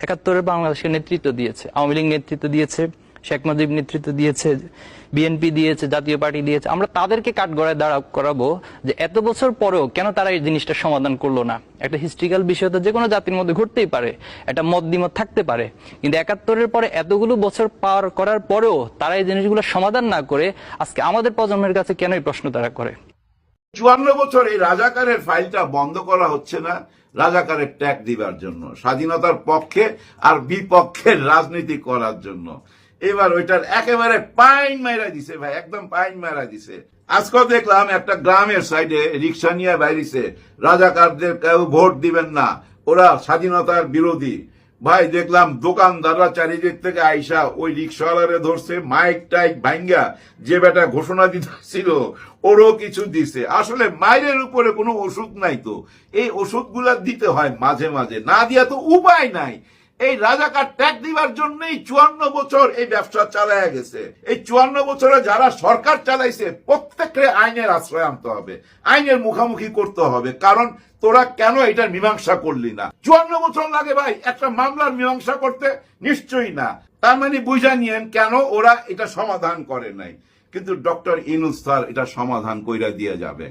একাত্তরের বাংলাদেশের নেতৃত্ব দিয়েছে, আওয়ামী লীগ নেতৃত্ব দিয়েছে, শেখ মুজিব নেতৃত্ব দিয়েছে, বিএনপি দিয়েছে, জাতীয় পার্টি দিয়েছে। আমরা তাদেরকে কাঠগড়ায় দাঁড়া করাবো যে এত বছর পরেও কেন তারা এই জিনিসটা সমাধান করলো না। একটা হিস্ট্রিক্যাল বিষয় তো যে কোনো জাতির মধ্যে ঘটতেই পারে, একটা মত দ্বিমত থাকতে পারে, কিন্তু একাত্তরের পরে এতগুলো বছর পার করার পরেও তারা এই জিনিসগুলো সমাধান না করে আজকে আমাদের প্রজন্মের কাছে কেন এই প্রশ্ন তারা করে। 54 বছর এই রাজাকারের ফাইলটা বন্ধ করা হচ্ছে না রাজাকারের ট্যাগ দিবার জন্য, স্বাধীনতার পক্ষে আর বিপক্ষের রাজনীতি করার জন্য। এবার ওইটার একেবারে পাইন মাইরা দিছে ভাই, একদম পাইন মাইরা দিছে। আজকে দেখলাম একটা গ্রামের সাইডে রিক্সা নিয়ে বাইরেছে, রাজাকারদের কেউ ভোট দিবেন না, ওরা স্বাধীনতার বিরোধী। ভাই দেখলাম দোকানদাররা চারিদিক থেকে আইসা ওই রিক্সাওয়ালারে ধরছে, মাইক টাইক ভাঙ্গা যে বেটা ঘোষণা দিতেছিল ওরও কিছু দিছে। আসলে মাইরের উপরে কোনো ওষুধ নাই, তো এই ওষুধগুলা দিতে হয় মাঝে মাঝে, না দিয়া তো উপায় নাই। এই রাজাকার ট্যাগ দিবার জন্যই 54 বছর এই ব্যবসা চালায়া গেছে। এই 54 বছরে যারা সরকার চালাইছে প্রত্যেককে আইনের আশ্রয় আনতে হবে, আইনের মুখোমুখি করতে হবে। কারণ তোরা কেন এটার মীমাংসা করলি না? 54 বছর লাগে ভাই একটা মামলার মীমাংসা করতে? নিশ্চয়ই না। তার মানে বুঝা নিয়েন কেন ওরা এটা সমাধান করে নাই। কিন্তু ডক্টর ইউনূস স্যার এটা সমাধান কইরা দিয়ে যাবে।